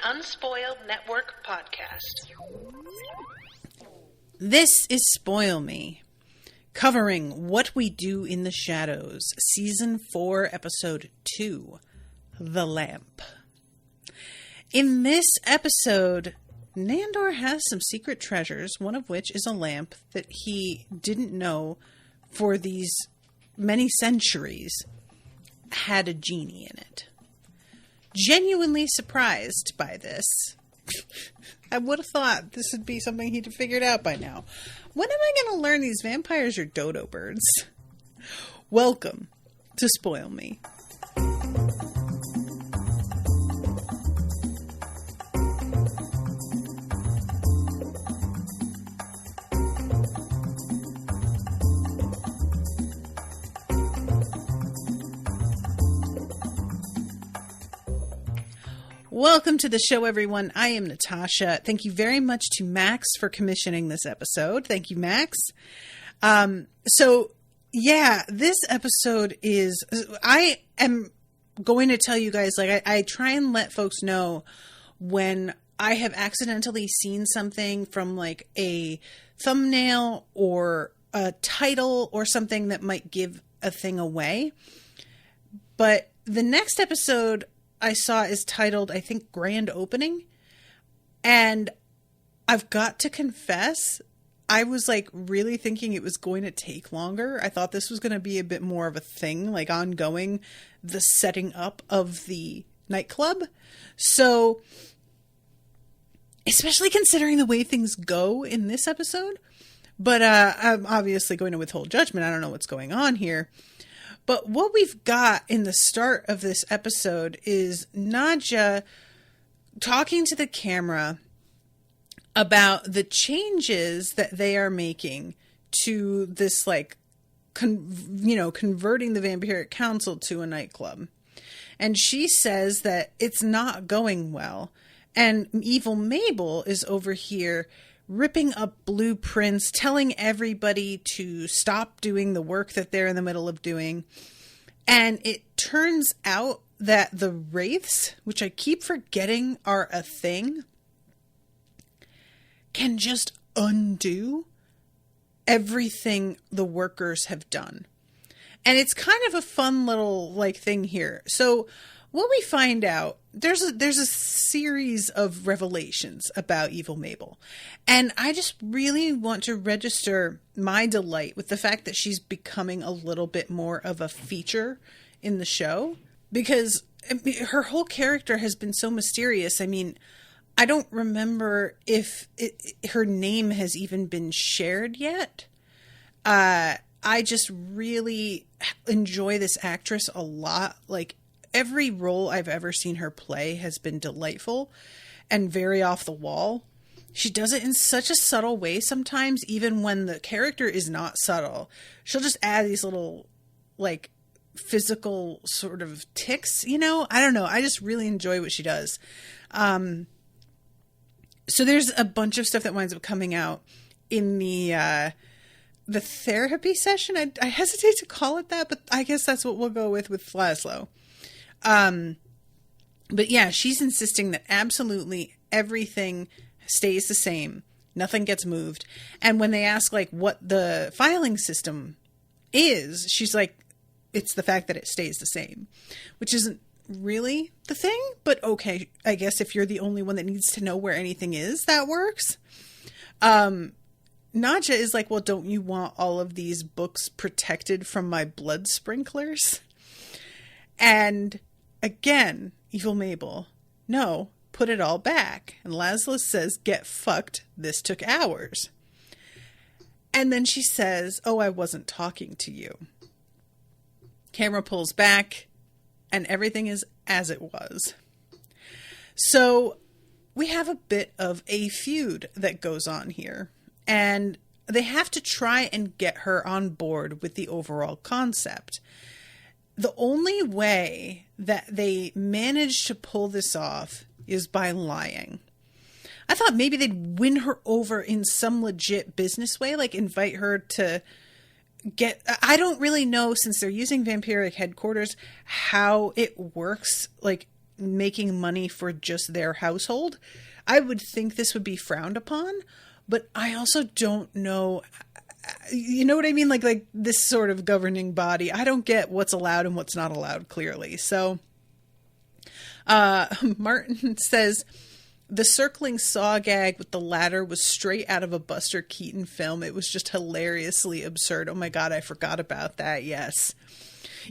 Unspoiled Network podcast. This is Spoil Me, covering What We Do in the Shadows, Season 4, Episode 2, The Lamp. In this episode, Nandor has some secret treasures, one of which is a lamp that he didn't know for these many centuries had a genie in it. Genuinely surprised by this. I would have thought this would be something he'd have figured out by now. When am I going to learn these vampires are dodo birds? Welcome to Spoil Me. Welcome to the show, everyone. I am Natasha. Thank you very much to Max for commissioning this episode. Thank you, Max. This episode is... I am going to tell you guys, I try and let folks know when I have accidentally seen something from, a thumbnail or a title or something that might give a thing away. But the next episode I saw is titled, I think, Grand Opening. And I've got to confess, I was really thinking it was going to take longer. I thought this was going to be a bit more of a thing, ongoing, the setting up of the nightclub. So, especially considering the way things go in this episode. But I'm obviously going to withhold judgment. I don't know what's going on here. But what we've got in the start of this episode is Nadja talking to the camera about the changes that they are making to this, converting the Vampiric Council to a nightclub. And she says that it's not going well. And Evil Mabel is over here ripping up blueprints, telling everybody to stop doing the work that they're in the middle of doing. And it turns out that the wraiths, which I keep forgetting are a thing, can just undo everything the workers have done. And it's kind of a fun little thing here. So what we find out, there's a series of revelations about Evil Mabel. And I just really want to register my delight with the fact that she's becoming a little bit more of a feature in the show. Because her whole character has been so mysterious. I mean, I don't remember if her name has even been shared yet. I just really enjoy this actress a lot. Every role I've ever seen her play has been delightful and very off the wall. She does it in such a subtle way sometimes, even when the character is not subtle. She'll just add these little, physical sort of tics, I don't know. I just really enjoy what she does. So there's a bunch of stuff that winds up coming out in the therapy session. I hesitate to call it that, but I guess that's what we'll go with Laszlo. But yeah, she's insisting that absolutely everything stays the same. Nothing gets moved. And when they ask what the filing system is, she's like, it's the fact that it stays the same, which isn't really the thing, but okay. I guess if you're the only one that needs to know where anything is, that works. Nadja is like, well, don't you want all of these books protected from my blood sprinklers? And again, Evil Mabel, no, put it all back. And Laszlo says, get fucked. This took hours. And then she says, oh, I wasn't talking to you. Camera pulls back and everything is as it was. So we have a bit of a feud that goes on here. And they have to try and get her on board with the overall concept. The only way that they manage to pull this off is by lying. I thought maybe they'd win her over in some legit business way, invite her to I don't really know, since they're using vampiric headquarters, how it works, making money for just their household, I would think this would be frowned upon. But I also don't know, you know what I mean? Like this sort of governing body, I don't get what's allowed and what's not allowed clearly. So Martin says, the circling saw gag with the ladder was straight out of a Buster Keaton film. It was just hilariously absurd. Oh my God, I forgot about that. Yes.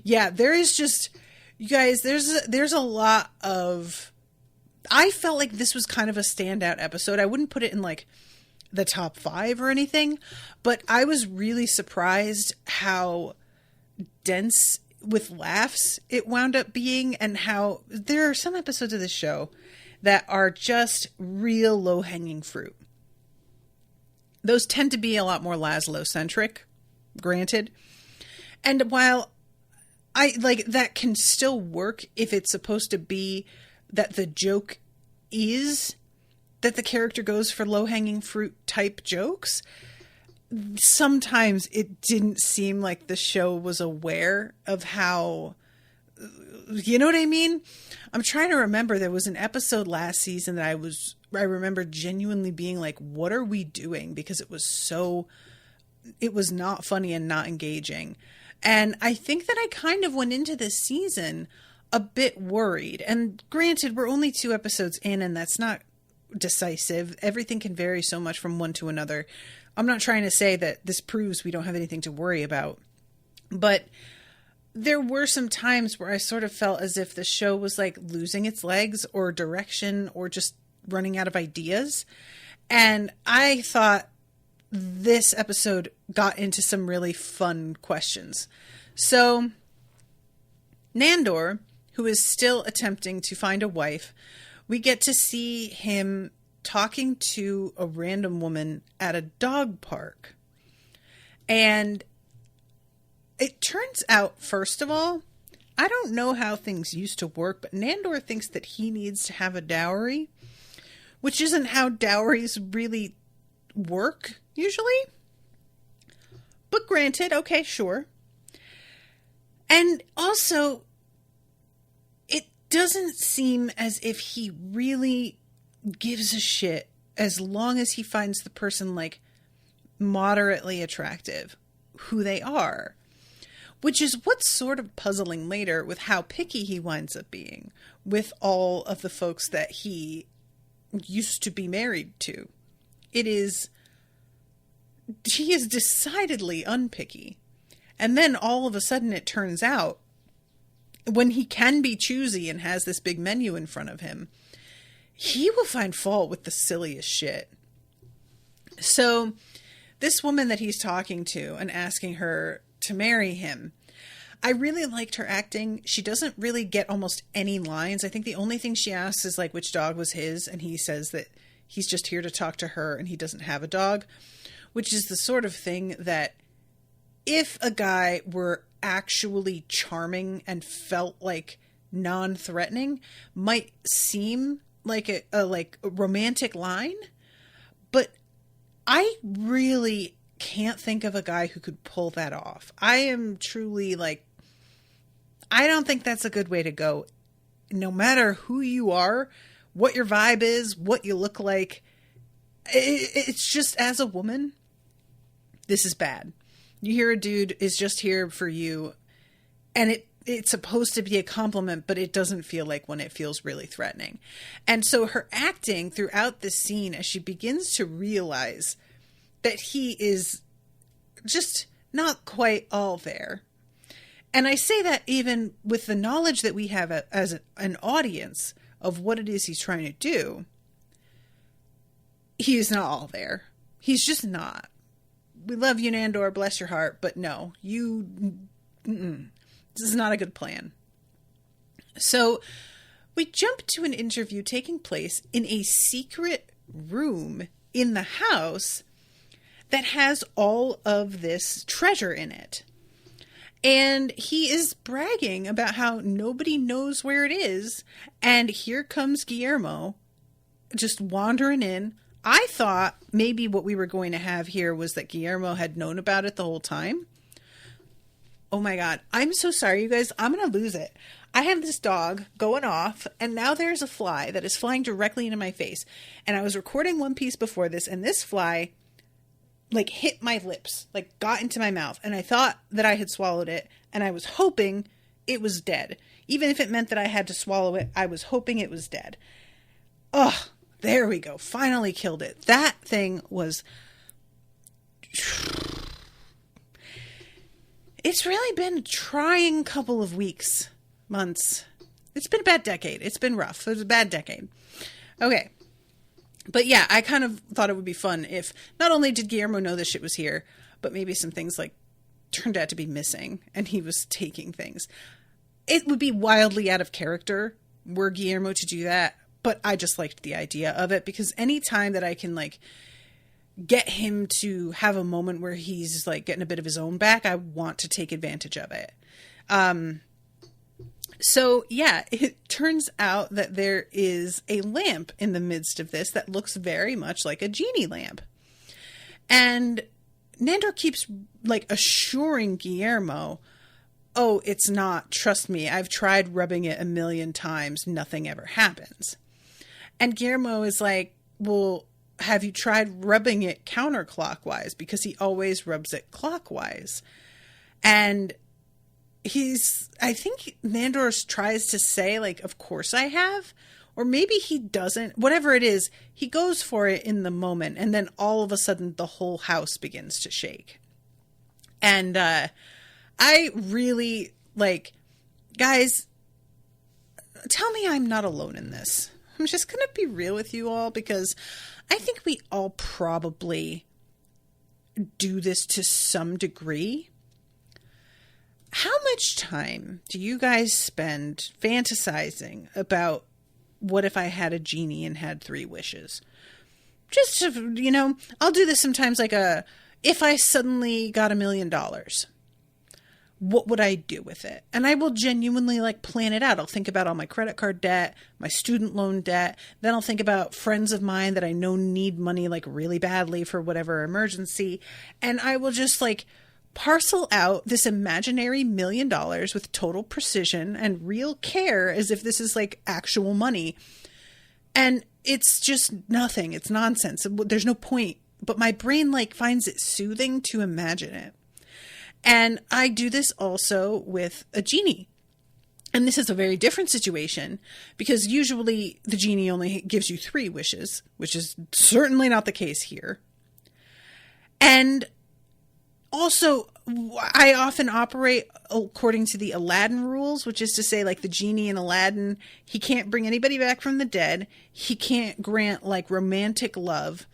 Yeah, there is just, you guys, there's a lot of, I felt like this was kind of a standout episode. I wouldn't put it in like the top 5 or anything, but I was really surprised how dense with laughs it wound up being, and how there are some episodes of this show that are just real low-hanging fruit. Those tend to be a lot more Laszlo-centric, granted. And while I like that can still work if it's supposed to be that the joke is that the character goes for low-hanging fruit type jokes, sometimes it didn't seem like the show was aware of how, you know what I mean? I'm trying to remember, there was an episode last season that I remember genuinely being like, what are we doing? Because it was not funny and not engaging. And I think that I kind of went into this season a bit worried. And granted, we're only 2 episodes in, and that's not decisive. Everything can vary so much from one to another. I'm not trying to say that this proves we don't have anything to worry about, but there were some times where I sort of felt as if the show was like losing its legs or direction or just running out of ideas. And I thought this episode got into some really fun questions. So Nandor, who is still attempting to find a wife, we get to see him talking to a random woman at a dog park. And it turns out, first of all, I don't know how things used to work, but Nandor thinks that he needs to have a dowry, which isn't how dowries really work, usually. But granted, okay, sure. And also, it doesn't seem as if he really gives a shit as long as he finds the person, like, moderately attractive, who they are. Which is what's sort of puzzling later with how picky he winds up being with all of the folks that he used to be married to. He is decidedly unpicky. And then all of a sudden it turns out, when he can be choosy and has this big menu in front of him, he will find fault with the silliest shit. So this woman that he's talking to and asking her to marry him, I really liked her acting. She doesn't really get almost any lines. I think the only thing she asks is like which dog was his, and he says that he's just here to talk to her and he doesn't have a dog, which is the sort of thing that if a guy were actually charming and felt like non-threatening, might seem like a romantic line, but I really can't think of a guy who could pull that off. I am truly like, I don't think that's a good way to go. No matter who you are, what your vibe is, what you look like, it's just, as a woman, this is bad. You hear a dude is just here for you, and it's supposed to be a compliment, but it doesn't feel like one. It feels really threatening. And so her acting throughout this scene, as she begins to realize that he is just not quite all there. And I say that even with the knowledge that we have as an audience of what it is he's trying to do, he is not all there. He's just not. We love you, Nandor, bless your heart, but no, this is not a good plan. So we jump to an interview taking place in a secret room in the house that has all of this treasure in it. And he is bragging about how nobody knows where it is. And here comes Guillermo just wandering in. I thought maybe what we were going to have here was that Guillermo had known about it the whole time. Oh my God. I'm so sorry, you guys. I'm going to lose it. I have this dog going off, and now there's a fly that is flying directly into my face. And I was recording One Piece before this, and this fly, like, hit my lips, like, got into my mouth. And I thought that I had swallowed it, and I was hoping it was dead. Even if it meant that I had to swallow it, I was hoping it was dead. Oh, there we go. Finally killed it. That thing was... It's really been a trying couple of weeks, months. It's been a bad decade. It's been rough. It was a bad decade. Okay. But yeah, I kind of thought it would be fun if not only did Guillermo know this shit was here, but maybe some things like turned out to be missing and he was taking things. It would be wildly out of character were Guillermo to do that, but I just liked the idea of it because anytime that I can like get him to have a moment where he's like getting a bit of his own back, I want to take advantage of it. So yeah, it turns out that there is a lamp in the midst of this that looks very much like a genie lamp. And Nandor keeps like assuring Guillermo, oh, it's not. Trust me. I've tried rubbing it 1,000,000 times. Nothing ever happens. And Guillermo is like, well, have you tried rubbing it counterclockwise? Because he always rubs it clockwise. And I think Nandor tries to say, like, of course I have. Or maybe he doesn't. Whatever it is, he goes for it in the moment. And then all of a sudden, the whole house begins to shake. And I really, like, guys, tell me I'm not alone in this. I'm just going to be real with you all because I think we all probably do this to some degree. How much time do you guys spend fantasizing about what if I had a genie and had 3 wishes? Just to, you know, I'll do this sometimes like if I suddenly got $1 million, what would I do with it? And I will genuinely like plan it out. I'll think about all my credit card debt, my student loan debt. Then I'll think about friends of mine that I know need money like really badly for whatever emergency. And I will just like parcel out this imaginary $1 million with total precision and real care as if this is like actual money. And it's just nothing. It's nonsense. There's no point. But my brain like finds it soothing to imagine it. And I do this also with a genie. And this is a very different situation because usually the genie only gives you 3 wishes, which is certainly not the case here. And also, I often operate according to the Aladdin rules, which is to say, like, the genie in Aladdin, he can't bring anybody back from the dead. He can't grant, like, romantic love.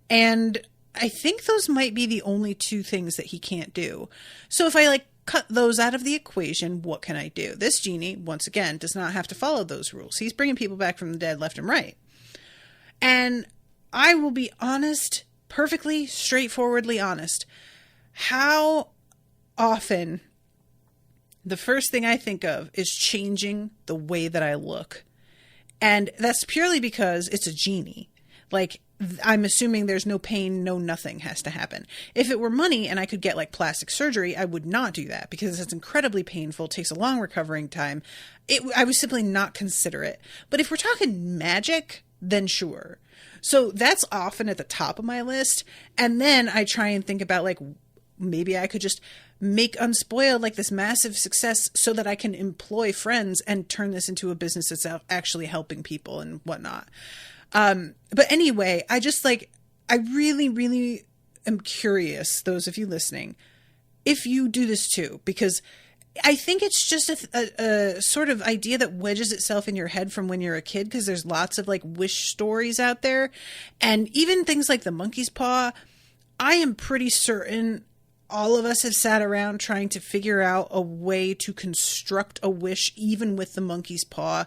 And I think those might be the only 2 things that he can't do. So if I, like, cut those out of the equation, what can I do? This genie, once again, does not have to follow those rules. He's bringing people back from the dead left and right. And I will be honest, perfectly, straightforwardly honest. How often the first thing I think of is changing the way that I look. And that's purely because it's a genie. Like, I'm assuming there's no pain, no nothing has to happen. If it were money and I could get like plastic surgery, I would not do that because it's incredibly painful, takes a long recovering time. I would simply not consider it. But if we're talking magic, then sure. So that's often at the top of my list. And then I try and think about like, maybe I could just make Unspoiled like this massive success so that I can employ friends and turn this into a business that's actually helping people and whatnot. But anyway, I just like, I really, really am curious, those of you listening, if you do this too, because I think it's just a sort of idea that wedges itself in your head from when you're a kid, because there's lots of like wish stories out there. And even things like the monkey's paw, I am pretty certain all of us have sat around trying to figure out a way to construct a wish, even with the monkey's paw,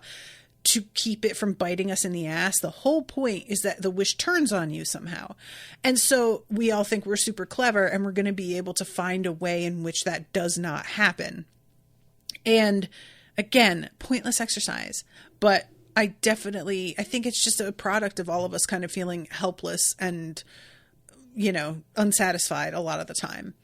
to keep it from biting us in the ass. The whole point is that the wish turns on you somehow. And so we all think we're super clever and we're going to be able to find a way in which that does not happen. And again, pointless exercise. But I think it's just a product of all of us kind of feeling helpless and, you know, unsatisfied a lot of the time.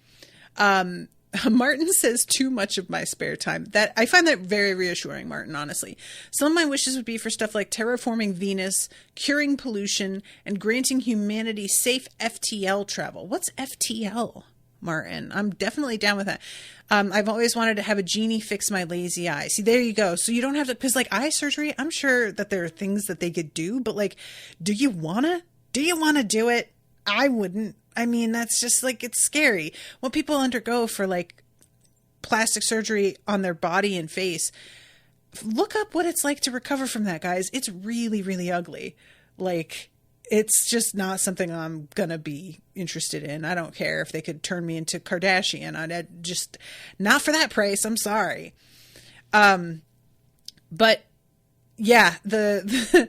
Martin says too much of my spare time. That I find that very reassuring, Martin, honestly. Some of my wishes would be for stuff like terraforming Venus, curing pollution, and granting humanity safe FTL travel. What's FTL, Martin? I'm definitely down with that. I've always wanted to have a genie fix my lazy eye. See, there you go. So you don't have to, because like eye surgery, I'm sure that there are things that they could do, but like, do you want to do it? I wouldn't. I mean, that's just like, it's scary. What people undergo for like plastic surgery on their body and face, look up what it's like to recover from that, guys. It's really, really ugly. Like, it's just not something I'm going to be interested in. I don't care if they could turn me into Kardashian. I'd just, not for that price. I'm sorry. But yeah, the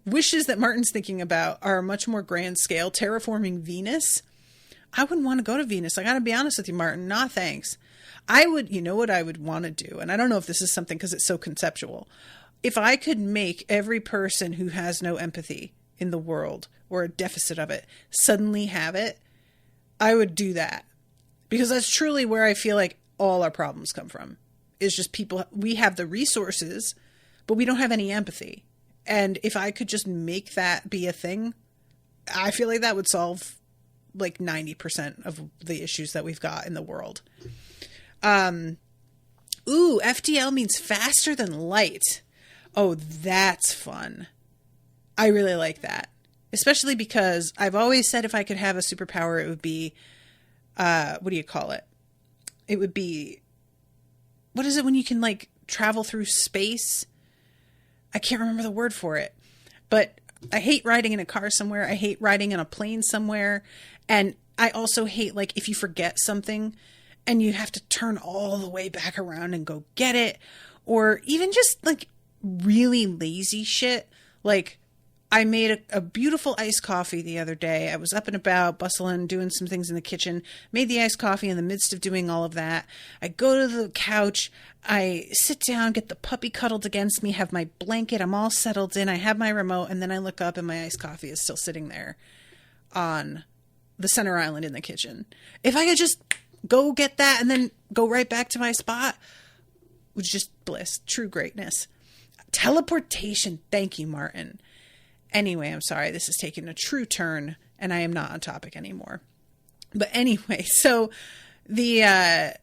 wishes that Martin's thinking about are a much more grand scale. Terraforming Venus. I wouldn't want to go to Venus. I got to be honest with you, Martin. Nah, thanks. You know what I would want to do? And I don't know if this is something because it's so conceptual. If I could make every person who has no empathy in the world or a deficit of it suddenly have it, I would do that. Because that's truly where I feel like all our problems come from. Is just people, we have the resources, but we don't have any empathy. And if I could just make that be a thing, I feel like that would solve like 90% of the issues that we've got in the world. FTL means faster than light. Oh, that's fun. I really like that. Especially because I've always said if I could have a superpower, it would be, what do you call it? It would be, what is it when you can like travel through space? I can't remember the word for it, but I hate riding in a car somewhere. I hate riding in a plane somewhere. And I also hate like if you forget something and you have to turn all the way back around and go get it, or even just like really lazy shit. Like I made a beautiful iced coffee the other day. I was up and about, bustling, doing some things in the kitchen, made the iced coffee in the midst of doing all of that. I go to the couch, I sit down, get the puppy cuddled against me, have my blanket, I'm all settled in, I have my remote, and then I look up and my iced coffee is still sitting there on the center island in the kitchen. If I could just go get that and then go right back to my spot, it was just bliss, true greatness. Teleportation. Thank you, Martin. Anyway, I'm sorry, this is taking a true turn and I am not on topic anymore. But anyway, so I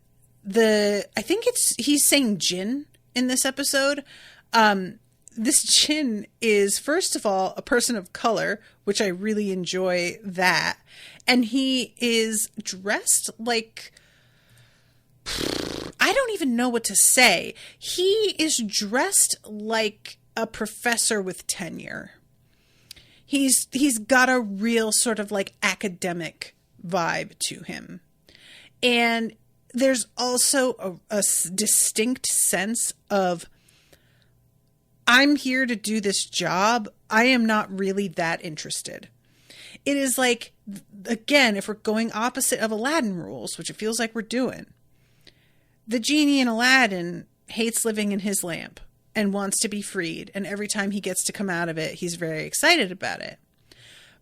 think he's saying djinn in this episode. This djinn is, first of all, a person of color, which I really enjoy that. And he is dressed like, I don't even know what to say. He is dressed like a professor with tenure. He's got a real sort of like academic vibe to him. And there's also a distinct sense of, I'm here to do this job. I am not really that interested. It is like, again, if we're going opposite of Aladdin rules, which it feels like we're doing, the genie in Aladdin hates living in his lamp and wants to be freed. And every time he gets to come out of it, he's very excited about it.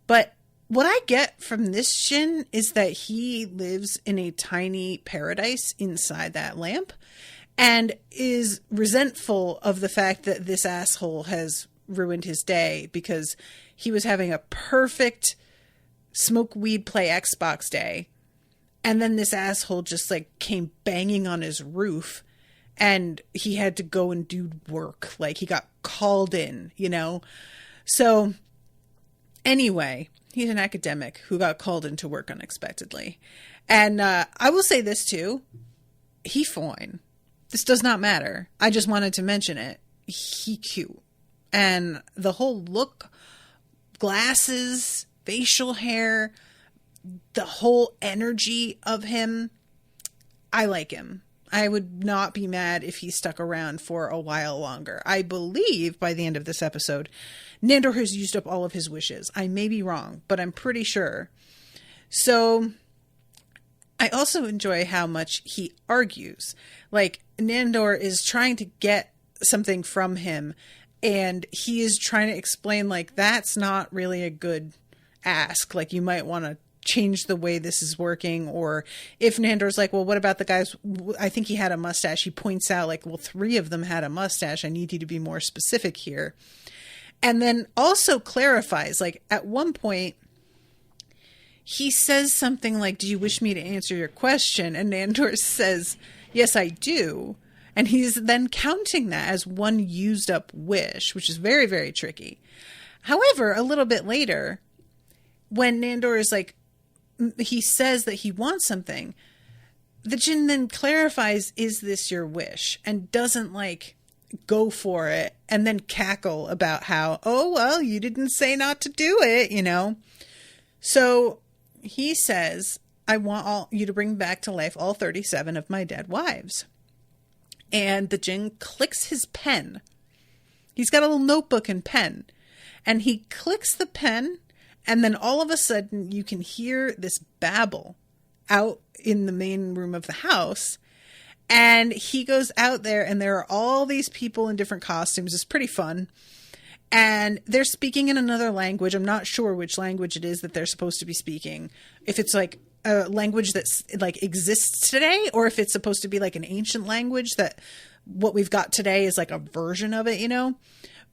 But what I get from this djinn is that he lives in a tiny paradise inside that lamp and is resentful of the fact that this asshole has ruined his day because he was having a perfect smoke weed play Xbox day. And then this asshole just like came banging on his roof and he had to go and do work. Like he got called in, you know? So anyway, he's an academic who got called into work unexpectedly. And I will say this too. He fine. This does not matter. I just wanted to mention it. He cute. And the whole look, glasses, facial hair, the whole energy of him, I like him. I would not be mad if he stuck around for a while longer. I believe by the end of this episode, Nandor has used up all of his wishes. I may be wrong, but I'm pretty sure. So I also enjoy how much he argues. Like Nandor is trying to get something from him and he is trying to explain like, that's not really a good ask. Like you might want to change the way this is working. Or if Nandor's like, well, what about the guys? I think he had a mustache. He points out like, well, 3 of them had a mustache. I need you to be more specific here. And then also clarifies, like at one point, he says something like, do you wish me to answer your question? And Nandor says, yes, I do. And he's then counting that as one used up wish, which is very, very tricky. However, a little bit later, when Nandor is like, he says that he wants something, the djinn then clarifies, is this your wish? And doesn't like go for it and then cackle about how, oh, well, you didn't say not to do it, you know? So he says, I want you to bring back to life all 37 of my dead wives. And the djinn clicks his pen. He's got a little notebook and pen. And he clicks the pen, and then all of a sudden you can hear this babble out in the main room of the house. And he goes out there, and there are all these people in different costumes. It's pretty fun. And they're speaking in another language. I'm not sure which language it is that they're supposed to be speaking. If it's like a language that's like exists today, or if it's supposed to be like an ancient language that what we've got today is like a version of it, you know?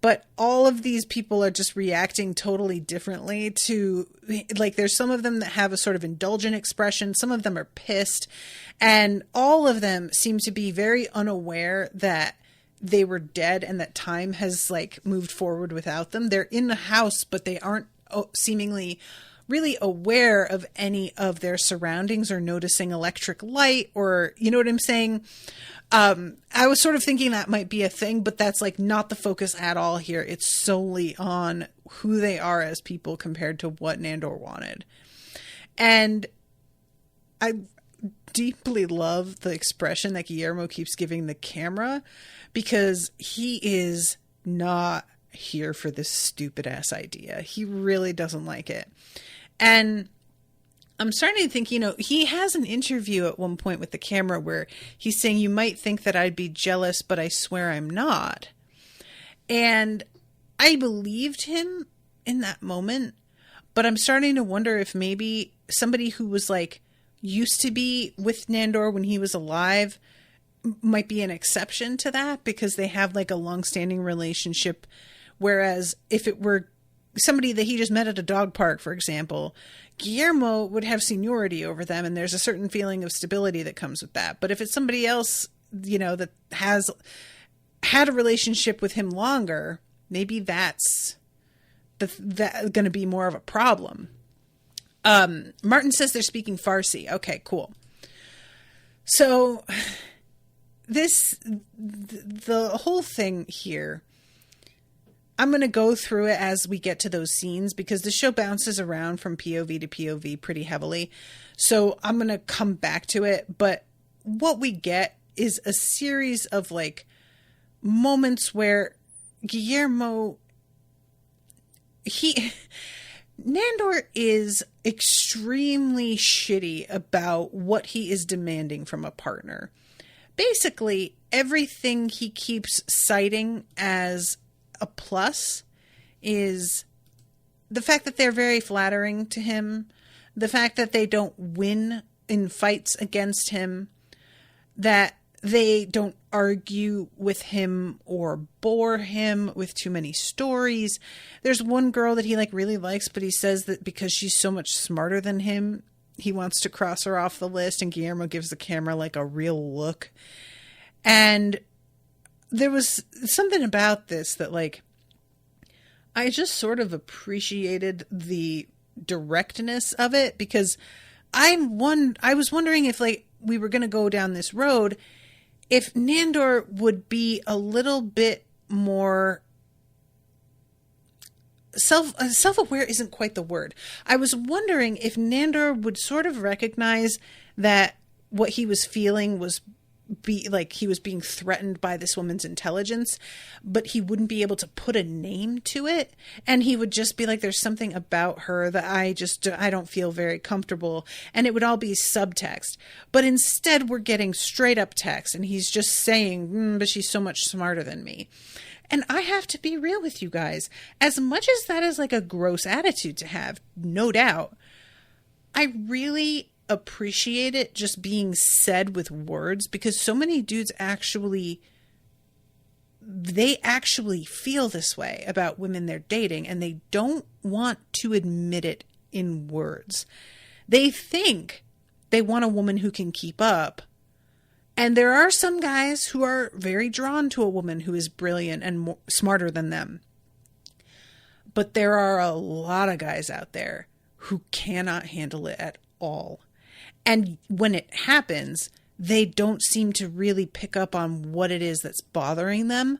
But all of these people are just reacting totally differently to, like, there's some of them that have a sort of indulgent expression. Some of them are pissed. And all of them seem to be very unaware that they were dead and that time has, like, moved forward without them. They're in the house, but they aren't seemingly really aware of any of their surroundings or noticing electric light or, you know what I'm saying? I was sort of thinking that might be a thing, but that's like not the focus at all here. It's solely on who they are as people compared to what Nandor wanted. And I deeply love the expression that Guillermo keeps giving the camera, because he is not here for this stupid ass idea. He really doesn't like it. And I'm starting to think, you know, he has an interview at one point with the camera where he's saying, you might think that I'd be jealous, but I swear I'm not. And I believed him in that moment, but I'm starting to wonder if maybe somebody who was like used to be with Nandor when he was alive might be an exception to that, because they have like a long-standing relationship. Whereas if it were somebody that he just met at a dog park, for example, Guillermo would have seniority over them, and there's a certain feeling of stability that comes with that. But if it's somebody else, you know, that has had a relationship with him longer, maybe that's going to be more of a problem. Martin says they're speaking Farsi. Okay, cool. So the whole thing here, I'm going to go through it as we get to those scenes, because the show bounces around from POV to POV pretty heavily. So I'm going to come back to it. But what we get is a series of like moments where Guillermo, Nandor is extremely shitty about what he is demanding from a partner. Basically, everything he keeps citing as a plus is the fact that they're very flattering to him, the fact that they don't win in fights against him, that they don't argue with him or bore him with too many stories. There's one girl that he like really likes, but he says that because she's so much smarter than him, he wants to cross her off the list, and Guillermo gives the camera like a real look. And there was something about this that, like, I just sort of appreciated the directness of it, because I was wondering if, like, we were going to go down this road, if Nandor would be a little bit more self-aware isn't quite the word. I was wondering if Nandor would sort of recognize that what he was feeling was he was being threatened by this woman's intelligence, but he wouldn't be able to put a name to it. And he would just be like, there's something about her that I don't feel very comfortable. And it would all be subtext. But instead we're getting straight up text, and he's just saying, but she's so much smarter than me. And I have to be real with you guys. As much as that is like a gross attitude to have, no doubt, I really appreciate it just being said with words, because so many dudes actually feel this way about women they're dating, and they don't want to admit it in words. They think they want a woman who can keep up. And there are some guys who are very drawn to a woman who is brilliant and smarter than them. But there are a lot of guys out there who cannot handle it at all. And when it happens, they don't seem to really pick up on what it is that's bothering them.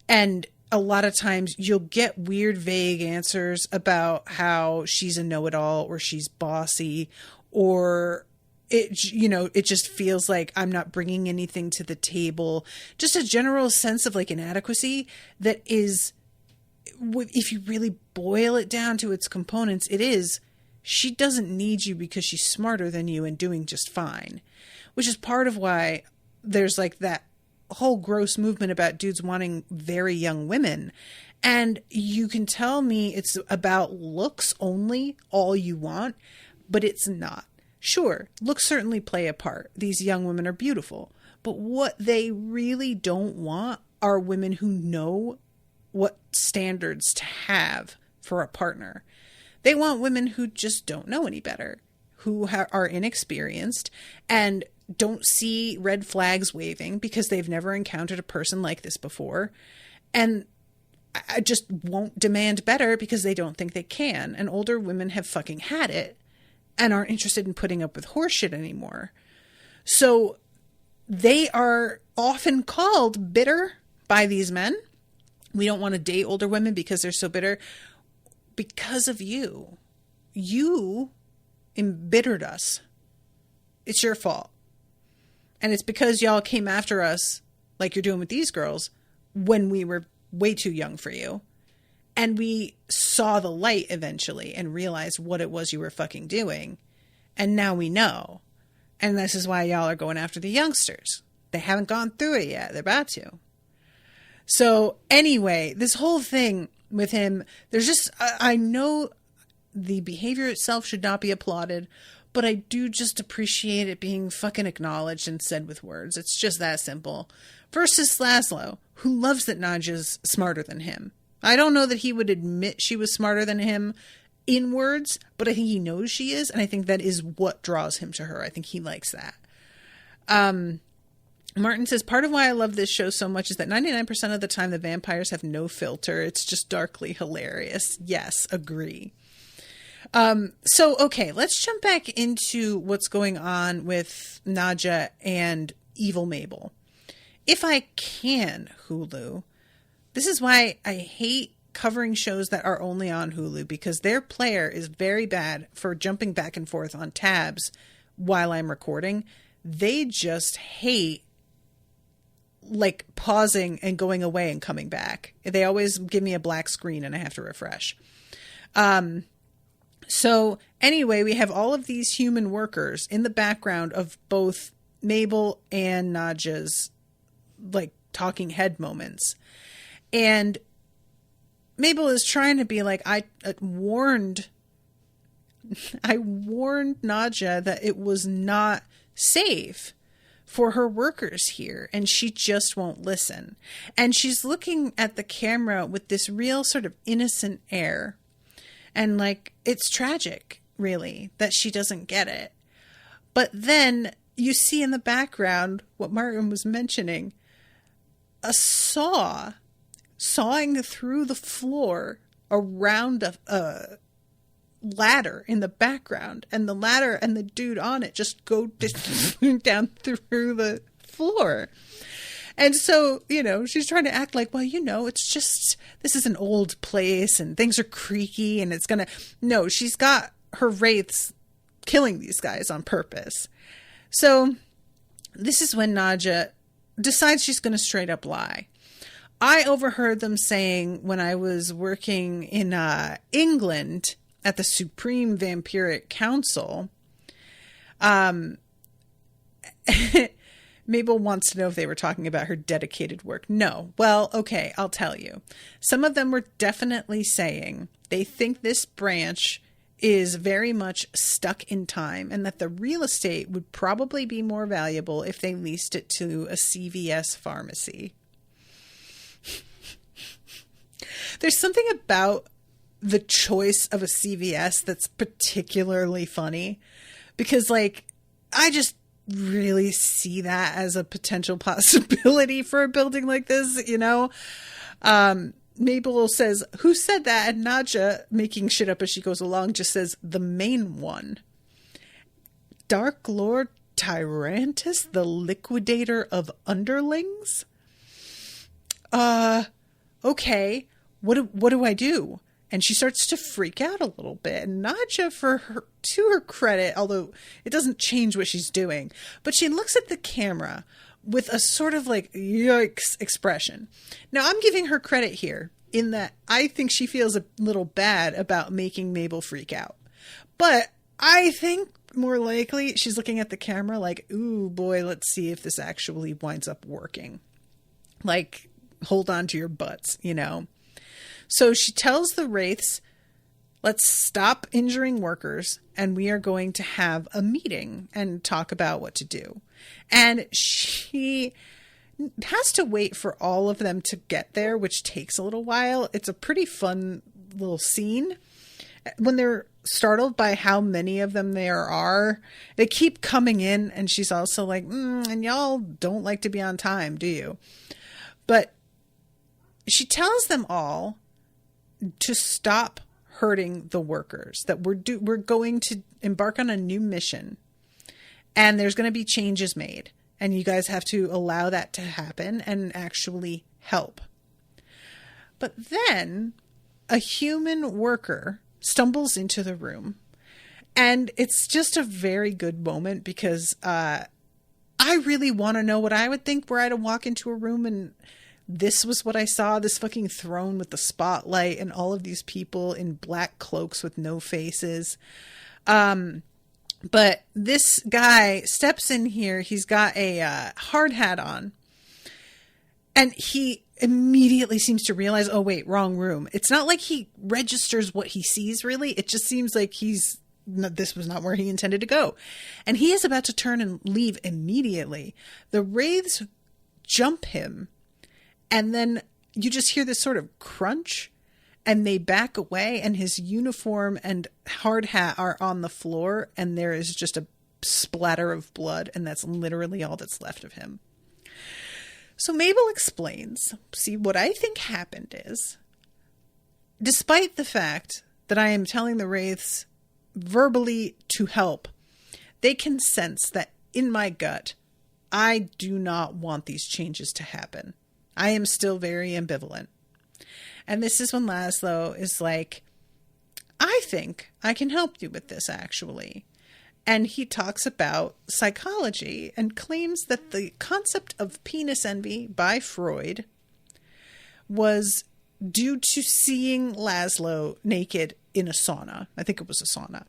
And a lot of times you'll get weird, vague answers about how she's a know-it-all or she's bossy, or it just feels like I'm not bringing anything to the table. Just a general sense of like inadequacy that is, if you really boil it down to its components, it is, she doesn't need you because she's smarter than you and doing just fine. Which is part of why there's like that whole gross movement about dudes wanting very young women. And you can tell me it's about looks only all you want, but it's not. Sure, looks certainly play a part. These young women are beautiful. But what they really don't want are women who know what standards to have for a partner. They want women who just don't know any better, who are inexperienced and don't see red flags waving because they've never encountered a person like this before. And I just won't demand better because they don't think they can. And older women have fucking had it and aren't interested in putting up with horseshit anymore. So they are often called bitter by these men. We don't want to date older women because they're so bitter. Because of you. You embittered us. It's your fault. And it's because y'all came after us like you're doing with these girls when we were way too young for you. And we saw the light eventually and realized what it was you were fucking doing. And now we know. And this is why y'all are going after the youngsters. They haven't gone through it yet. They're about to. So anyway, this whole thing with him, there's just, I know the behavior itself should not be applauded, but I do just appreciate it being fucking acknowledged and said with words. It's just that simple. Versus Laszlo, who loves that Nadja's smarter than him. I don't know that he would admit she was smarter than him in words, but I think he knows she is, and I think that is what draws him to her. I think he likes that. Martin says, part of why I love this show so much is that 99% of the time the vampires have no filter. It's just darkly hilarious. Yes, agree. Okay, let's jump back into what's going on with Nadja and Evil Mabel. If I can, Hulu. This is why I hate covering shows that are only on Hulu, because their player is very bad for jumping back and forth on tabs while I'm recording. They just hate like pausing and going away and coming back. They always give me a black screen and I have to refresh. So anyway, we have all of these human workers in the background of both Mabel and Nadja's like talking head moments. And Mabel is trying to be like, I warned Nadja that it was not safe for her workers here, and she just won't listen. And she's looking at the camera with this real sort of innocent air. And like, it's tragic, really, that she doesn't get it. But then you see in the background what Martin was mentioning, a saw sawing through the floor around a ladder in the background, and the ladder and the dude on it just go down through the floor. And so, she's trying to act like, well, it's just, this is an old place and things are creaky and it's gonna, no, she's got her wraiths killing these guys on purpose. So this is when Nadja decides she's going to straight up lie. I overheard them saying when I was working in England at the Supreme Vampiric Council, Mabel wants to know if they were talking about her dedicated work. No. Well, okay, I'll tell you. Some of them were definitely saying they think this branch is very much stuck in time, and that the real estate would probably be more valuable if they leased it to a CVS pharmacy. There's something about the choice of a CVS that's particularly funny, because like I just really see that as a potential possibility for a building like this, you know? Mabel says, "Who said that?" And Nadja, making shit up as she goes along, just says, "The main one. Dark Lord Tyrantus, the liquidator of underlings?" Okay, what do I do? And she starts to freak out a little bit. And Nadja, to her credit, although it doesn't change what she's doing, but she looks at the camera with a sort of like yikes expression. Now, I'm giving her credit here in that I think she feels a little bad about making Mabel freak out. But I think more likely she's looking at the camera like, ooh, boy, let's see if this actually winds up working. Like, hold on to your butts, you know? So she tells the wraiths, let's stop injuring workers, and we are going to have a meeting and talk about what to do. And she has to wait for all of them to get there, which takes a little while. It's a pretty fun little scene. When they're startled by how many of them there are, they keep coming in, and she's also like, and y'all don't like to be on time, do you? But she tells them all to stop hurting the workers, that we're going to embark on a new mission, and there's going to be changes made, and you guys have to allow that to happen and actually help. But then a human worker stumbles into the room, and it's just a very good moment because I really want to know what I would think were I to walk into a room and this was what I saw, this fucking throne with the spotlight and all of these people in black cloaks with no faces. But this guy steps in here. He's got a hard hat on. And he immediately seems to realize, oh, wait, wrong room. It's not like he registers what he sees, really. It just seems like this was not where he intended to go. And he is about to turn and leave immediately. The wraiths jump him. And then you just hear this sort of crunch, and they back away, and his uniform and hard hat are on the floor, and there is just a splatter of blood, and that's literally all that's left of him. So Mabel explains, see, what I think happened is, despite the fact that I am telling the wraiths verbally to help, they can sense that in my gut, I do not want these changes to happen. I am still very ambivalent. And this is when Laszlo is like, I think I can help you with this, actually. And he talks about psychology and claims that the concept of penis envy by Freud was due to seeing Laszlo naked in a sauna. I think it was a sauna.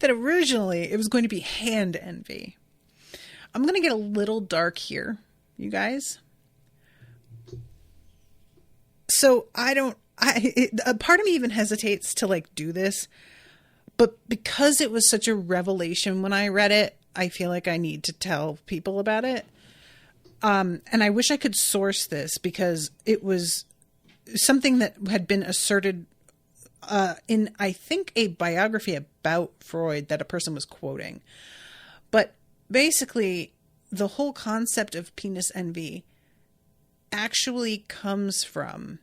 That originally it was going to be hand envy. I'm going to get a little dark here, you guys. So a part of me even hesitates to like do this, but because it was such a revelation when I read it, I feel like I need to tell people about it. And I wish I could source this because it was something that had been asserted in, I think, a biography about Freud that a person was quoting. But basically, the whole concept of penis envy actually comes from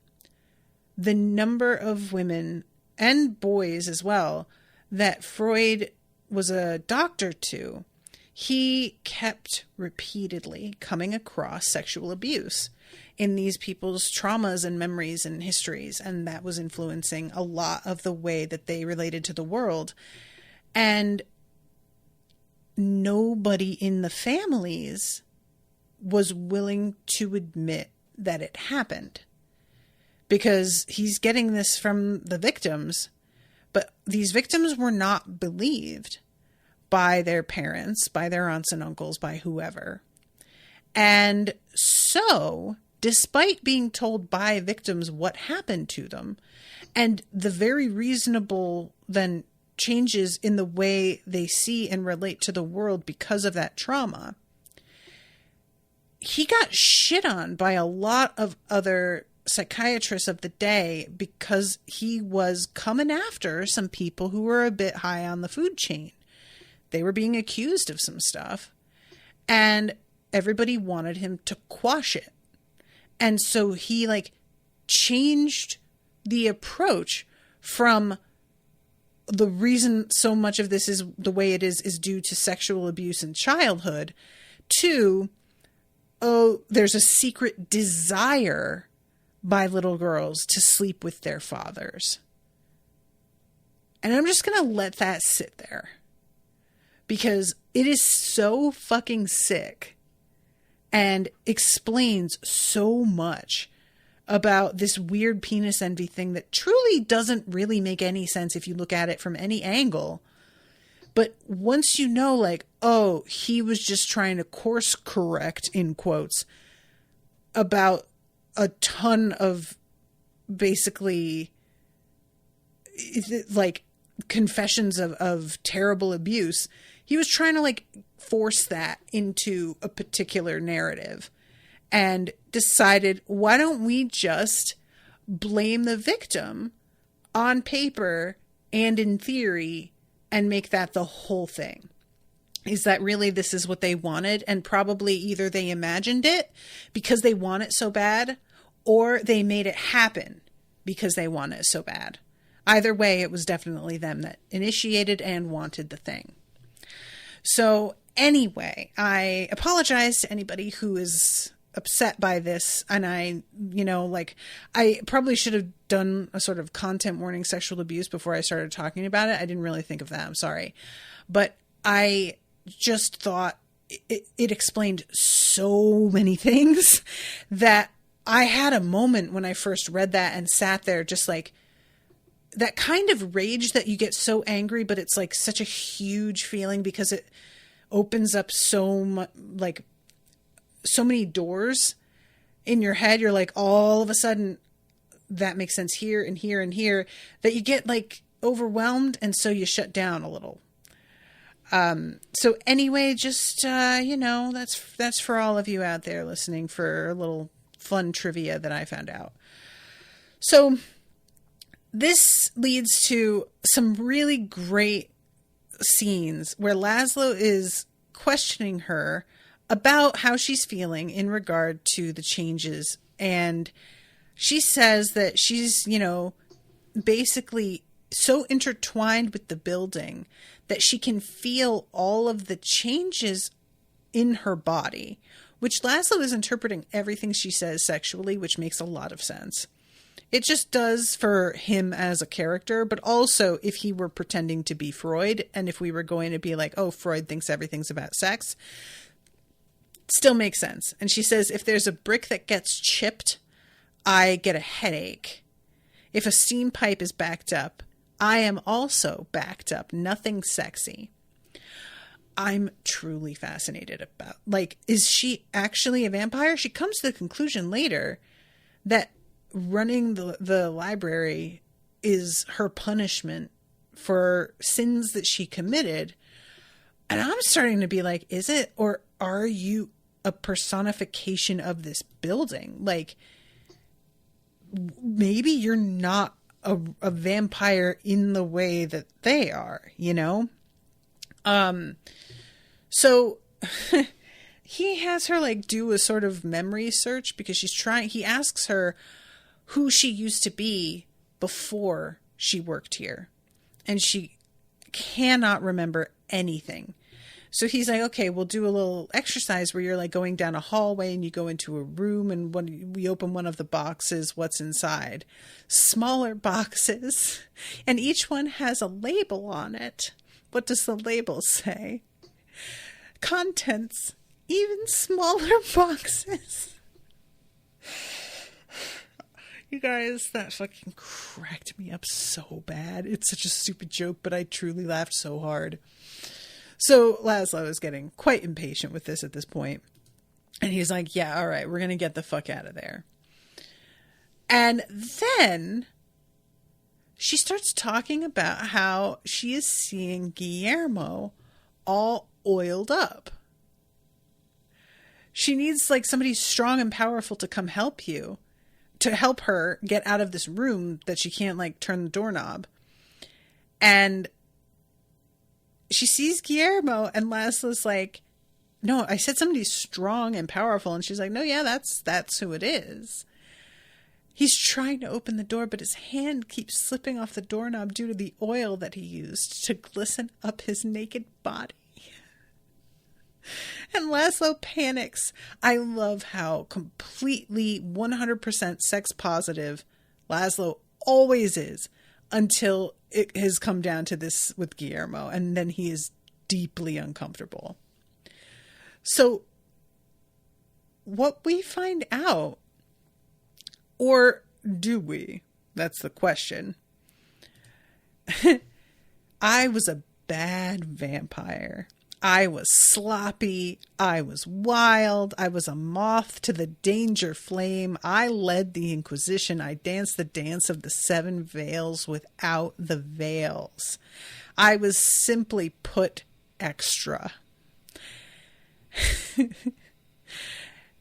the number of women and boys as well that Freud was a doctor to. He kept repeatedly coming across sexual abuse in these people's traumas and memories and histories, and that was influencing a lot of the way that they related to the world. And nobody in the families was willing to admit that it happened, because he's getting this from the victims, but these victims were not believed by their parents, by their aunts and uncles, by whoever. And so, despite being told by victims what happened to them, And the very reasonable then changes in the way they see and relate to the world because of that trauma. He got shit on by a lot of other psychiatrists of the day because he was coming after some people who were a bit high on the food chain. They were being accused of some stuff, and everybody wanted him to quash it. And so he like changed the approach from the reason so much of this is the way it is due to sexual abuse in childhood to, oh, there's a secret desire by little girls to sleep with their fathers. And I'm just going to let that sit there because it is so fucking sick and explains so much about this weird penis envy thing that truly doesn't really make any sense if you look at it from any angle. But once you know, like, oh, he was just trying to course correct, in quotes, about a ton of basically like confessions of terrible abuse, he was trying to like force that into a particular narrative and decided, why don't we just blame the victim on paper and in theory and make that the whole thing? Is that really this is what they wanted? And probably either they imagined it because they want it so bad, or they made it happen because they want it so bad. Either way, it was definitely them that initiated and wanted the thing. So anyway, I apologize to anybody who is upset by this. And I probably should have done a sort of content warning sexual abuse before I started talking about it. I didn't really think of that. I'm sorry. But I just thought it explained so many things that I had a moment when I first read that and sat there just like that kind of rage that you get so angry, but it's like such a huge feeling because it opens up so much, like so many doors in your head. You're like, all of a sudden that makes sense here and here and here, that you get like overwhelmed. And so you shut down a little. So anyway, just, that's for all of you out there listening for a little fun trivia that I found out. So this leads to some really great scenes where Laszlo is questioning her about how she's feeling in regard to the changes. And she says that she's, basically so intertwined with the building that she can feel all of the changes in her body, which Laszlo is interpreting everything she says sexually, which makes a lot of sense. It just does for him as a character, but also if he were pretending to be Freud, and if we were going to be like, oh, Freud thinks everything's about sex, still makes sense. And she says, if there's a brick that gets chipped, I get a headache. If a steam pipe is backed up, I am also backed up. Nothing sexy. I'm truly fascinated about, like, is she actually a vampire? She comes to the conclusion later that running the library is her punishment for sins that she committed. And I'm starting to be like, is it, or are you a personification of this building? Like, maybe you're not a vampire in the way that they are, So he has her like do a sort of memory search because he asks her who she used to be before she worked here. And she cannot remember anything. So he's like, okay, we'll do a little exercise where you're like going down a hallway and you go into a room, and when we open one of the boxes, what's inside? Smaller boxes. And each one has a label on it. What does the label say? Contents. Even smaller boxes. You guys, that fucking cracked me up so bad. It's such a stupid joke, but I truly laughed so hard. So Laszlo is getting quite impatient with this at this point. And he's like, yeah, all right, we're going to get the fuck out of there. And then she starts talking about how she is seeing Guillermo all oiled up. She needs like somebody strong and powerful to come help to help her get out of this room that she can't like turn the doorknob. And she sees Guillermo, and Laszlo's like, no, I said somebody strong and powerful. And she's like, no, yeah, that's who it is. He's trying to open the door, but his hand keeps slipping off the doorknob due to the oil that he used to glisten up his naked body. And Laszlo panics. I love how completely 100% sex positive Laszlo always is until it has come down to this with Guillermo, and then he is deeply uncomfortable. So what we find out, or do we? That's the question. I was a bad vampire. I was sloppy. I was wild. I was a moth to the danger flame. I led the Inquisition. I danced the dance of the 7 veils without the veils. I was simply put extra.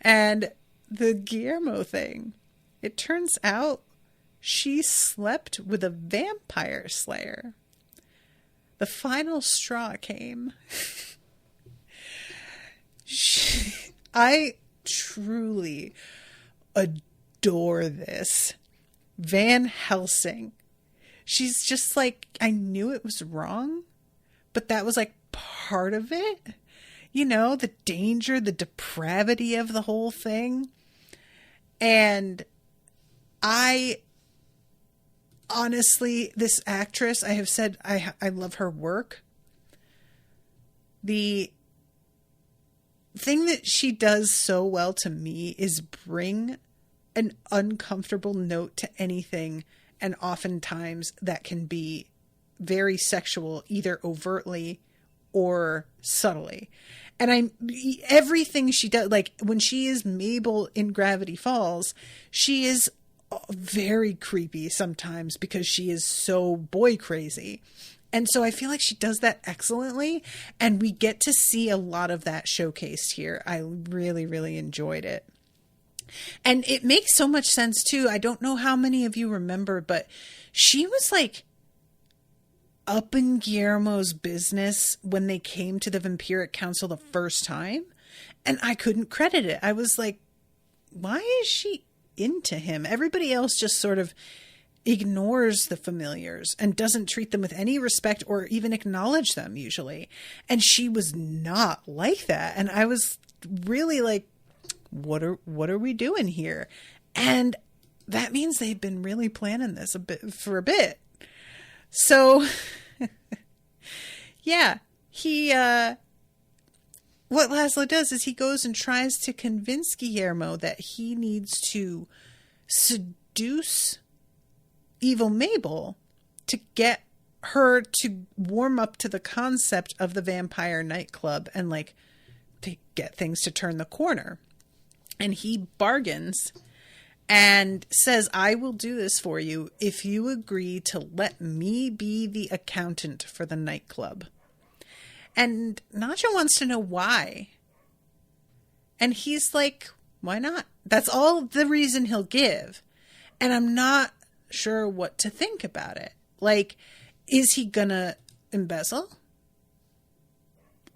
And the Guillermo thing, it turns out she slept with a vampire slayer. The final straw came. I truly adore this. Van Helsing. She's just like, I knew it was wrong, but that was like part of it. You know, the danger, the depravity of the whole thing. And I honestly, this actress, I have said I love her work. The thing that she does so well to me is bring an uncomfortable note to anything, and oftentimes that can be very sexual, either overtly or subtly. And everything she does, like when she is Mabel in Gravity Falls, she is very creepy sometimes because she is so boy crazy. And so I feel like she does that excellently, and we get to see a lot of that showcased here. I really, really enjoyed it. And it makes so much sense too. I don't know how many of you remember, but she was like up in Guillermo's business when they came to the Vampiric Council the first time, and I couldn't credit it. I was like, why is she into him? Everybody else just sort of ignores the familiars and doesn't treat them with any respect or even acknowledge them usually. And she was not like that. And I was really like, what are we doing here? And that means they've been really planning this for a bit. So yeah, what Laszlo does is he goes and tries to convince Guillermo that he needs to seduce evil Mabel to get her to warm up to the concept of the vampire nightclub and like to get things to turn the corner. And he bargains and says, I will do this for you if you agree to let me be the accountant for the nightclub. And Nadja wants to know why. And he's like, why not? That's all the reason he'll give. And I'm not sure what to think about it. Like, is he gonna embezzle?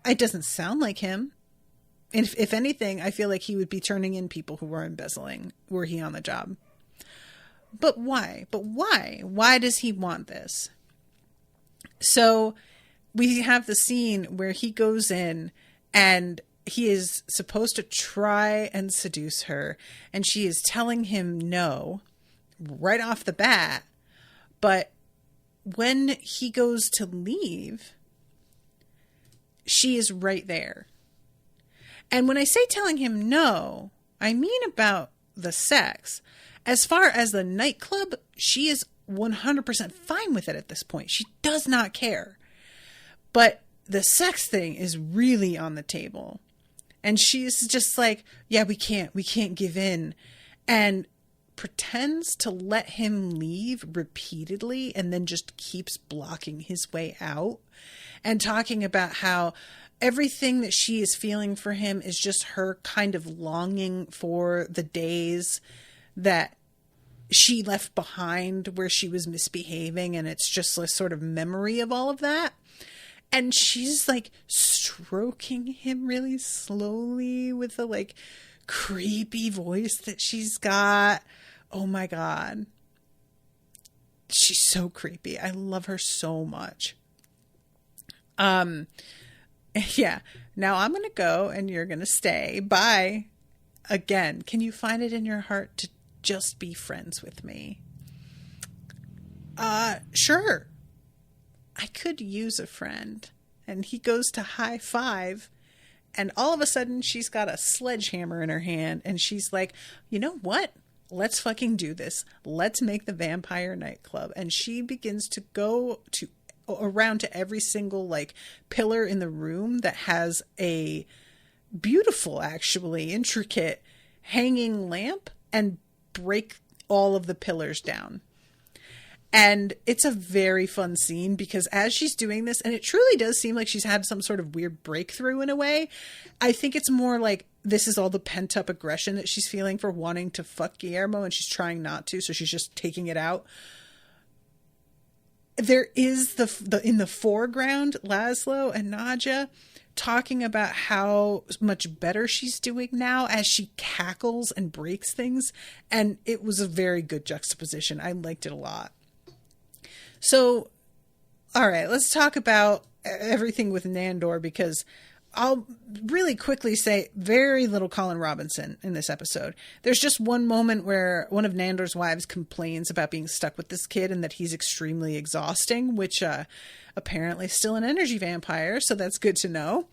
It doesn't sound like him. If anything, I feel like he would be turning in people who were embezzling were he on the job. But why? Why does he want this? So we have the scene where he goes in and he is supposed to try and seduce her, and she is telling him no right off the bat. But when he goes to leave, she is right there. And when I say telling him no, I mean about the sex. As far as the nightclub, she is 100% fine with it at this point. She does not care. But the sex thing is really on the table. And she's just like, yeah, we can't give in. And pretends to let him leave repeatedly and then just keeps blocking his way out and talking about how everything that she is feeling for him is just her kind of longing for the days that she left behind where she was misbehaving, and it's just a sort of memory of all of that. And she's like stroking him really slowly with the like creepy voice that she's got. Oh my God. She's so creepy. I love her so much. Yeah. Now I'm going to go and you're going to stay. Bye. Again, can you find it in your heart to just be friends with me? Sure. I could use a friend. And he goes to high five, and all of a sudden she's got a sledgehammer in her hand, and she's like, you know what? Let's fucking do this. Let's make the vampire nightclub. And she begins to go around to every single like pillar in the room that has a beautiful, actually intricate hanging lamp, and break all of the pillars down. And it's a very fun scene because as she's doing this, and it truly does seem like she's had some sort of weird breakthrough in a way. I think it's more like this is all the pent up aggression that she's feeling for wanting to fuck Guillermo, and she's trying not to. So she's just taking it out. There is the in the foreground, Laszlo and Nadja talking about how much better she's doing now as she cackles and breaks things. And it was a very good juxtaposition. I liked it a lot. So, all right, let's talk about everything with Nandor, because I'll really quickly say very little Colin Robinson in this episode. There's just one moment where one of Nandor's wives complains about being stuck with this kid and that he's extremely exhausting, which apparently is still an energy vampire, so that's good to know.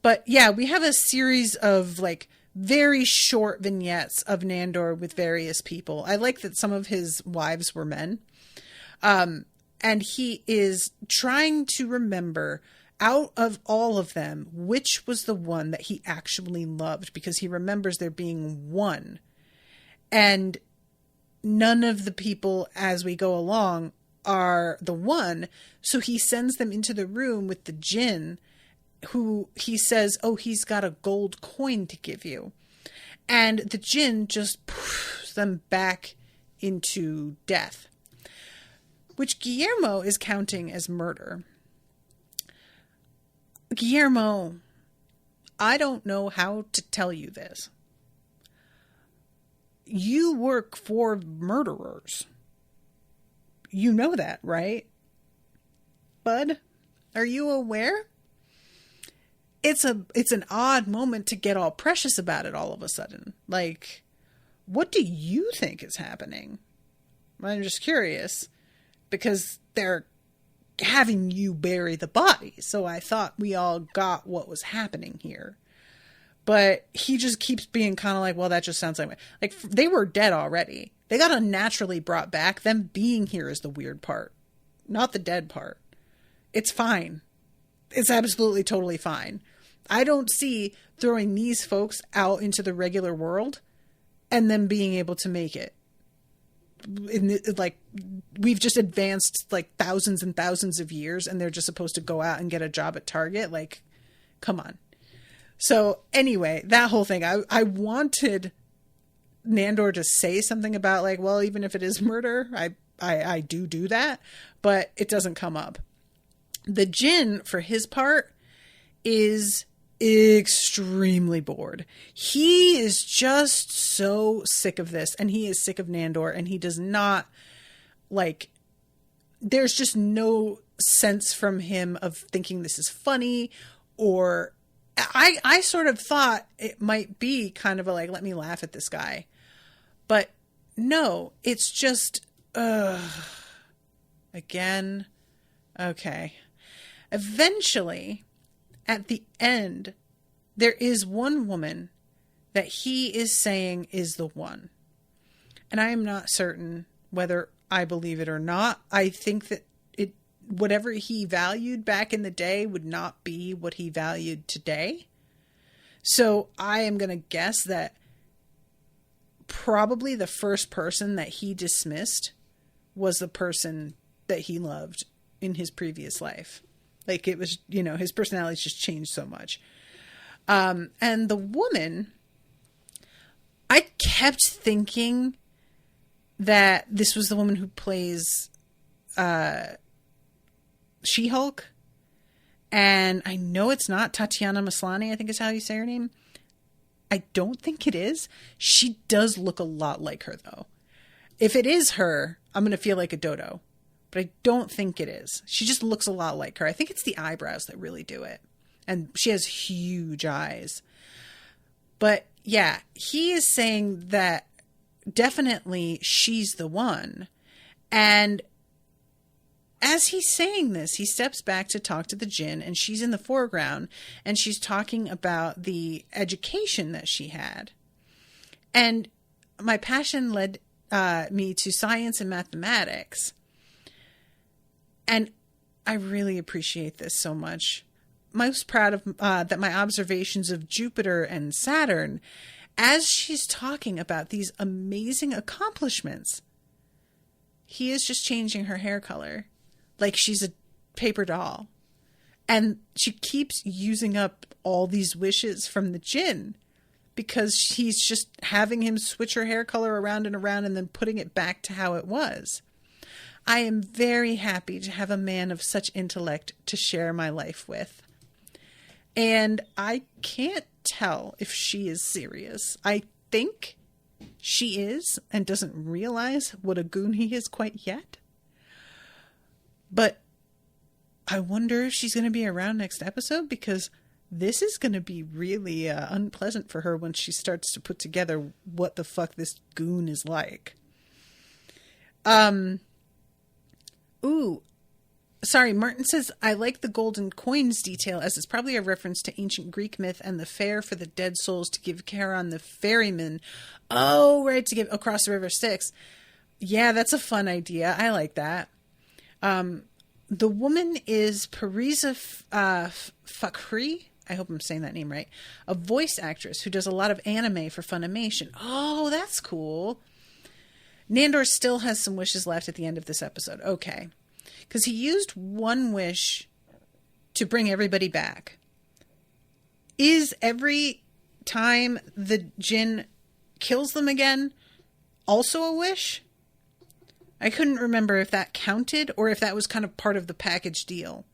But yeah, we have a series of like very short vignettes of Nandor with various people. I like that some of his wives were men. And he is trying to remember out of all of them, which was the one that he actually loved, because he remembers there being one. And none of the people as we go along are the one. So he sends them into the room with the djinn, who he says, oh, he's got a gold coin to give you. And the djinn just poofs them back into death, which Guillermo is counting as murder. Guillermo, I don't know how to tell you this. You work for murderers. You know that, right? Bud, are you aware? It's an odd moment to get all precious about it all of a sudden. Like, what do you think is happening? I'm just curious. Because they're having you bury the body. So I thought we all got what was happening here. But he just keeps being kind of like, well, that just sounds like they were dead already. They got unnaturally brought back. Them being here is the weird part, not the dead part. It's fine. It's absolutely totally fine. I don't see throwing these folks out into the regular world and them being able to make it. Like, we've just advanced like thousands and thousands of years, and they're just supposed to go out and get a job at Target. Like, come on. So anyway, that whole thing, I wanted Nandor to say something about like, well, even if it is murder, I do that, but it doesn't come up. The djinn, for his part, is extremely bored. He is just so sick of this, and he is sick of Nandor, and he does not like, there's just no sense from him of thinking this is funny, or I sort of thought it might be kind of a like, let me laugh at this guy, but no, it's just again. Okay. Eventually, at the end, there is one woman that he is saying is the one. And I am not certain whether I believe it or not. I think that whatever he valued back in the day would not be what he valued today. So I am going to guess that probably the first person that he dismissed was the person that he loved in his previous life. Like, it was, you know, his personality's just changed so much. And the woman, I kept thinking that this was the woman who plays She-Hulk. And I know it's not Tatiana Maslany, I think is how you say her name. I don't think it is. She does look a lot like her, though. If it is her, I'm going to feel like a dodo. But I don't think it is. She just looks a lot like her. I think it's the eyebrows that really do it. And she has huge eyes. But yeah, he is saying that definitely she's the one. And as he's saying this, he steps back to talk to the djinn, and she's in the foreground, and she's talking about the education that she had. And my passion led me to science and mathematics. And I really appreciate this so much. Most proud of that my observations of Jupiter and Saturn, as she's talking about these amazing accomplishments, he is just changing her hair color. Like she's a paper doll. And she keeps using up all these wishes from the djinn because he's just having him switch her hair color around and around and then putting it back to how it was. I am very happy to have a man of such intellect to share my life with. And I can't tell if she is serious. I think she is and doesn't realize what a goon he is quite yet. But I wonder if she's going to be around next episode, because this is going to be really unpleasant for her when she starts to put together what the fuck this goon is like. Sorry, Martin says, I like the golden coins detail, as it's probably a reference to ancient Greek myth and the fair for the dead souls to give Charon the ferryman. Oh, right, to give across the river Styx. Yeah, that's a fun idea. I like that. The woman is Parisa Fakhri. I hope I'm saying that name right. A voice actress who does a lot of anime for Funimation. Oh, that's cool. Nandor still has some wishes left at the end of this episode. Okay. Because he used one wish to bring everybody back. Is every time the djinn kills them again also a wish? I couldn't remember if that counted or if that was kind of part of the package deal.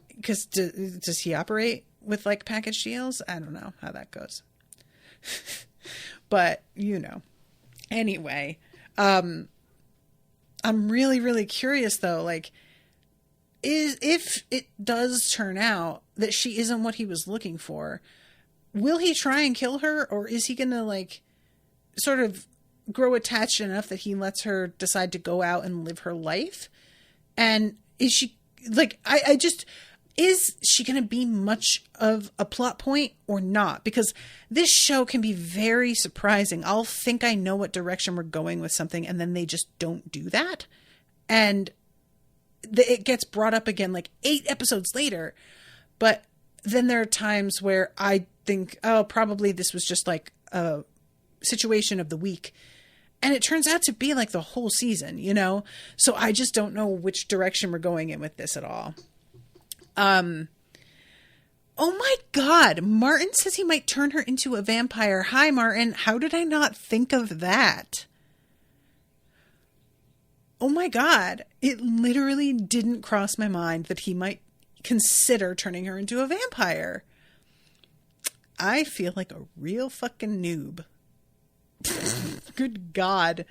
Because does he operate with like package deals? I don't know how that goes. But, you know. Anyway, I'm really, really curious though, like, if it does turn out that she isn't what he was looking for, will he try and kill her, or is he gonna like sort of grow attached enough that he lets her decide to go out and live her life? And is she like, I just, is she going to be much of a plot point or not? Because this show can be very surprising. I'll think I know what direction we're going with something, and then they just don't do that. And it gets brought up again like 8 episodes later. But then there are times where I think, oh, probably this was just like a situation of the week. And it turns out to be like the whole season, you know? So I just don't know which direction we're going in with this at all. Oh my God. Martin says he might turn her into a vampire. Hi, Martin. How did I not think of that? Oh my God. It literally didn't cross my mind that he might consider turning her into a vampire. I feel like a real fucking noob. Good God.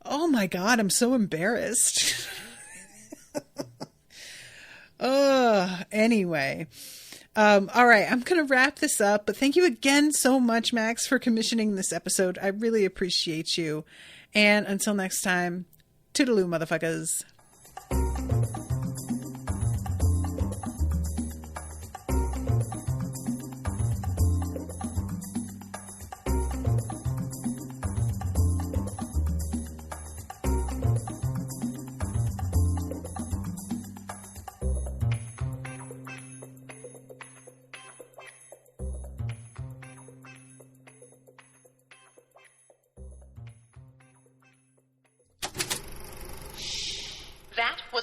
Oh my God. I'm so embarrassed. Anyway. All right. I'm going to wrap this up, but thank you again so much, Max, for commissioning this episode. I really appreciate you. And until next time, toodaloo, motherfuckers.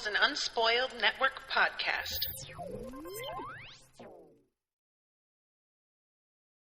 was an Unspoiled Network podcast.